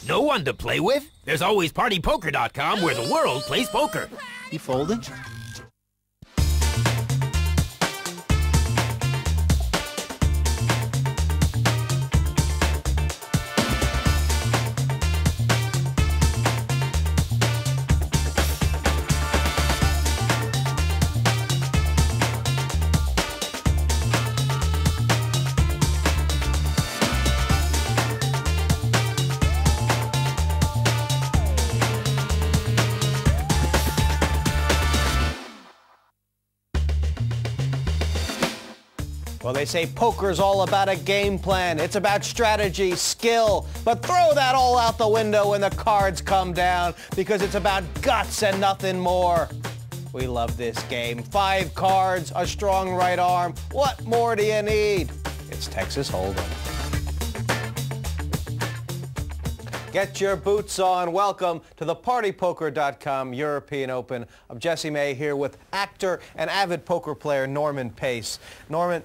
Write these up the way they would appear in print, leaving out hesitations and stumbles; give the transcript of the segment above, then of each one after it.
No one to play with? There's always PartyPoker.com where the world plays poker. You folding? Well, they say poker's all about a game plan. It's about strategy, skill. But throw that all out the window when the cards come down, because it's about guts and nothing more. We love this game. 5 cards, a strong right arm. What more do you need? It's Texas Hold'em. Get your boots on. Welcome to the PartyPoker.com European Open. I'm Jesse May here with actor and avid poker player Norman Pace. Norman,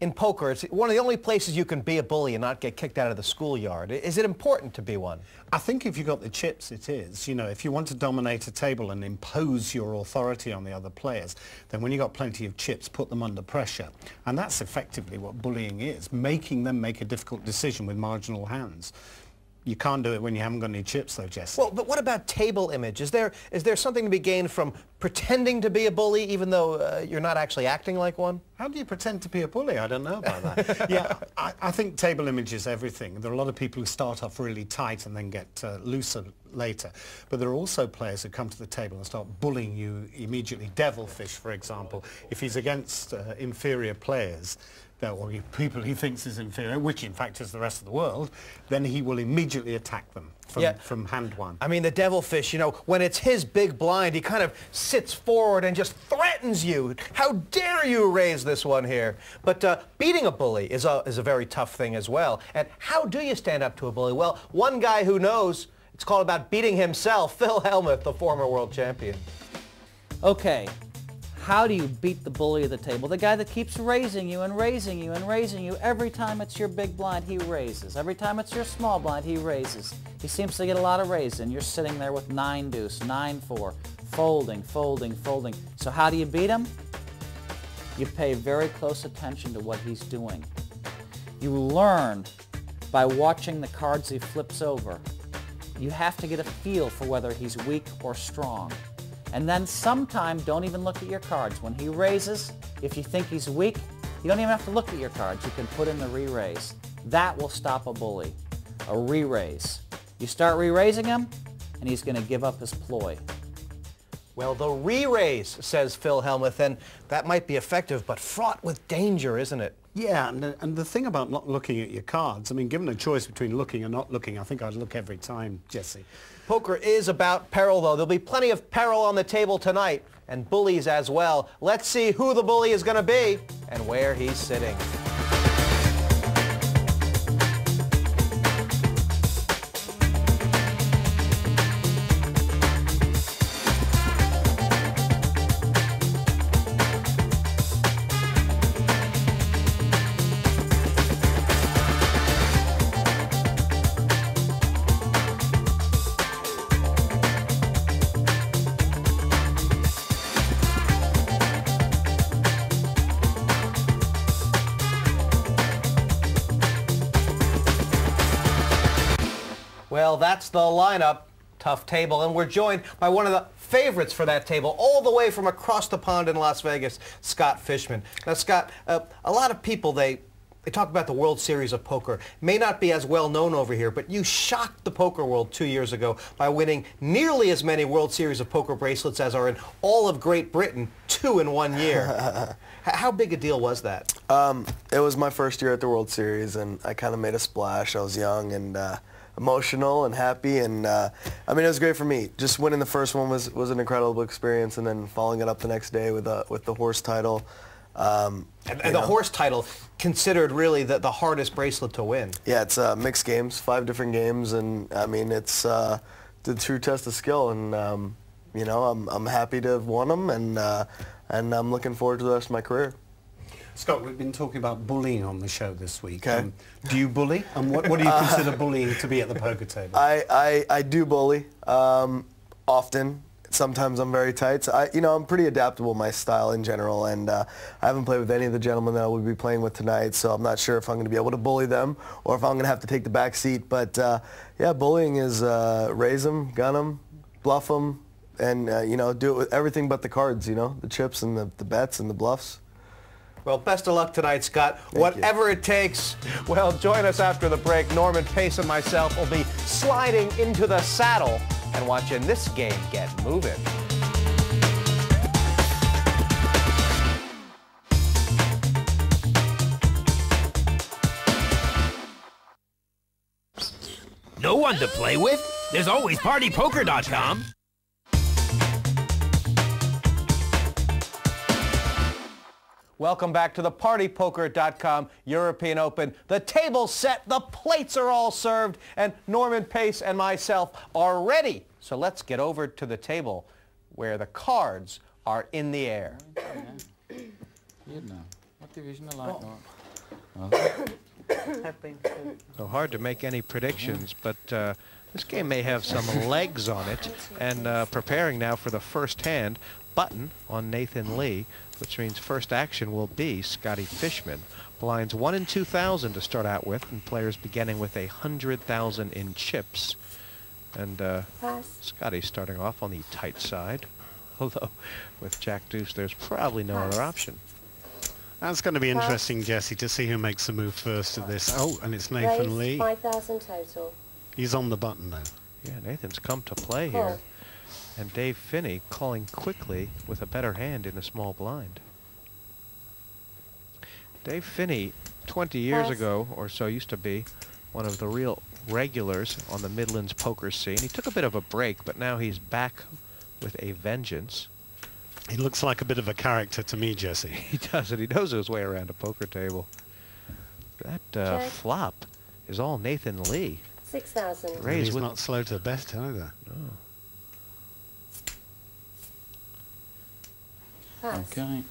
in poker, it's one of the only places you can be a bully and not get kicked out of the schoolyard. Is it important to be one? I think if you've got the chips, it is. You know, if you want to dominate a table and impose your authority on the other players, then when you've got plenty of chips, put them under pressure. And that's effectively what bullying is, making them make a difficult decision with marginal hands. You can't do it when you haven't got any chips, though, Jesse. Well, but what about table image? Is there something to be gained from pretending to be a bully, even though you're not actually acting like one? How do you pretend to be a bully? I don't know about that. Yeah, I think table image is everything. There are a lot of people who start off really tight and then get looser later. But there are also players who come to the table and start bullying you immediately. Devilfish, for example, if he's against inferior players, or people he thinks is inferior, which in fact is the rest of the world, then he will immediately attack them from hand one. I mean, the Devilfish, you know, when it's his big blind, he kind of sits forward and just threatens you. How dare you raise this one here? But beating a bully is a very tough thing as well. And how do you stand up to a bully? Well, one guy who knows, it's called about beating himself, Phil Hellmuth, the former world champion. Okay. How do you beat the bully of the table? The guy that keeps raising you and raising you and raising you. Every time it's your big blind, he raises. Every time it's your small blind, he raises. He seems to get a lot of raises, and you're sitting there with 9 deuce, 9-4, folding, folding, folding. So how do you beat him? You pay very close attention to what he's doing. You learn by watching the cards he flips over. You have to get a feel for whether he's weak or strong. And then sometime, don't even look at your cards. When he raises, if you think he's weak, you don't even have to look at your cards. You can put in the re-raise. That will stop a bully, a re-raise. You start re-raising him, and he's going to give up his ploy. Well, the re-raise, says Phil Hellmuth, and that might be effective, but fraught with danger, isn't it? Yeah, and the thing about not looking at your cards, I mean, given a choice between looking and not looking, I think I'd look every time, Jesse. Poker is about peril, though. There'll be plenty of peril on the table tonight, and bullies as well. Let's see who the bully is going to be and where he's sitting. Well, that's the lineup. Tough table. And we're joined by one of the favorites for that table, all the way from across the pond in Las Vegas, Scott Fishman. Now, Scott, a lot of people, they talk about the World Series of Poker. May not be as well known over here, but you shocked the poker world 2 years ago by winning nearly as many World Series of Poker bracelets as are in all of Great Britain, 2 in 1 year. How big a deal was that? It was my first year at the World Series, and I kind of made a splash. I was young and emotional and happy, and I mean, it was great for me. Just winning the first one was an incredible experience, and then following it up the next day with the horse title. And the horse title, considered really the hardest bracelet to win. Yeah, it's mixed games, 5 different games, and I mean, it's the true test of skill, and you know, I'm happy to have won them, and I'm looking forward to the rest of my career. Scott, we've been talking about bullying on the show this week. Okay. Do you bully? And what do you consider bullying to be at the poker table? I do bully often. Sometimes I'm very tight. So I'm pretty adaptable, my style in general, and I haven't played with any of the gentlemen that I will be playing with tonight, so I'm not sure if I'm going to be able to bully them or if I'm going to have to take the back seat. But yeah, bullying is raise them, gun them, bluff them, and do it with everything but the cards, the chips and the bets and the bluffs. Well, best of luck tonight, Scott. Whatever it takes. Well, join us after the break. Norman Pace and myself will be sliding into the saddle and watching this game get moving. No one to play with? There's always PartyPoker.com. Welcome back to the PartyPoker.com European Open. The table's set, the plates are all served, and Norman Pace and myself are ready. So let's get over to the table where the cards are in the air. So hard to make any predictions, but this game may have some legs on it. And preparing now for the first hand, button on Nathan Lee, which means first action will be Scotty Fishman. Blinds 1 in 2,000 to start out with, and players beginning with 100,000 in chips. And Scotty's starting off on the tight side, although with Jack Deuce there's probably no other option. That's going to be interesting, Jesse, to see who makes the move first of this. Oh, and it's Nathan Lee. 5,000 total. He's on the button now. Yeah, Nathan's come to play here. And Dave Finney calling quickly with a better hand in the small blind. Dave Finney, 20 years ago or so, used to be one of the real regulars on the Midlands poker scene. He took a bit of a break, but now he's back with a vengeance. He looks like a bit of a character to me, Jesse. He does it. He knows his way around a poker table. That flop is all Nathan Lee. 6,000. He's not slow to bet either. No. Okay.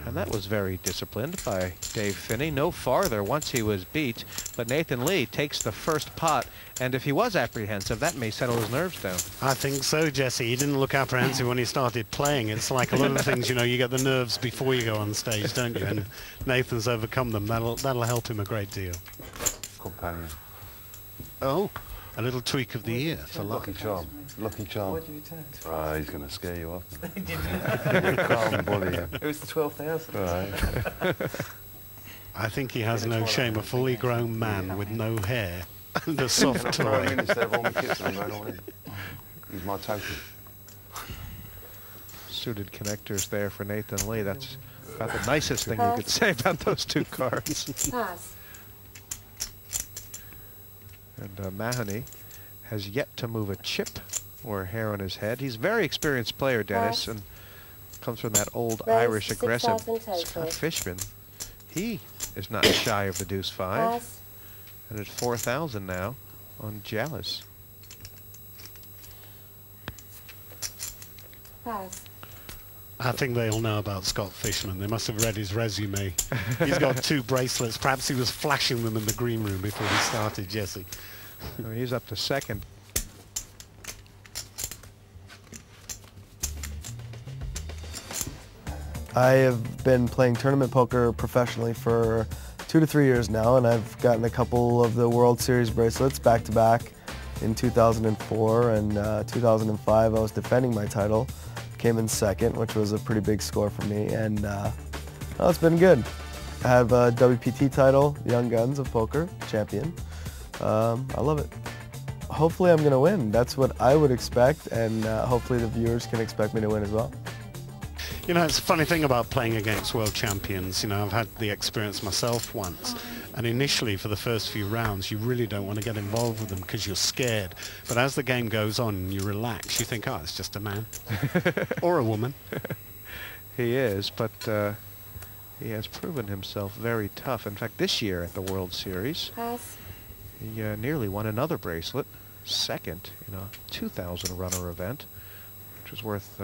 And that was very disciplined by Dave Finney. No farther once he was beat. But Nathan Lee takes the first pot. And if he was apprehensive, that may settle his nerves down. I think so, Jesse. He didn't look apprehensive when he started playing. It's like a lot of things, you get the nerves before you go on stage, don't you? And Nathan's overcome them. That'll help him a great deal. Companion. Oh, a little tweak of the ear for luck. Lucky charm. Lucky charm. What did you turn? Ah, he's going to scare you off. He didn't. Can't bully him. It was the 12,000. Right. I think he has no shame. A fully grown man with no hair and a soft Throw him toy. in instead of all my kids and going on in. He's my token. Suited connectors there for Nathan Lee. That's about the nicest thing you could say about those two cards. Pass. And Mahoney has yet to move a chip or a hair on his head. He's a very experienced player, Dennis, and comes from that old Irish aggressive Scott Fishman. He is not shy of the deuce five. Pass. And it's 4,000 now on Jallis. Pass. I think they all know about Scott Fishman. They must have read his resume. He's got 2 bracelets. Perhaps he was flashing them in the green room before he started, Jesse. So he's up to second. I have been playing tournament poker professionally for 2 to 3 years now, and I've gotten a couple of the World Series bracelets back-to-back in 2004 and 2005. I was defending my title, came in second, which was a pretty big score for me, and it's been good. I have a WPT title, Young Guns of Poker, champion. I love it. Hopefully I'm going to win. That's what I would expect, and hopefully the viewers can expect me to win as well. It's a funny thing about playing against world champions. I've had the experience myself once. And initially, for the first few rounds, you really don't want to get involved with them because you're scared. But as the game goes on and you relax, you think, oh, it's just a man. Or a woman. He is, but he has proven himself very tough. In fact, this year at the World Series, Pass. he nearly won another bracelet, second in a 2,000 runner event, which was worth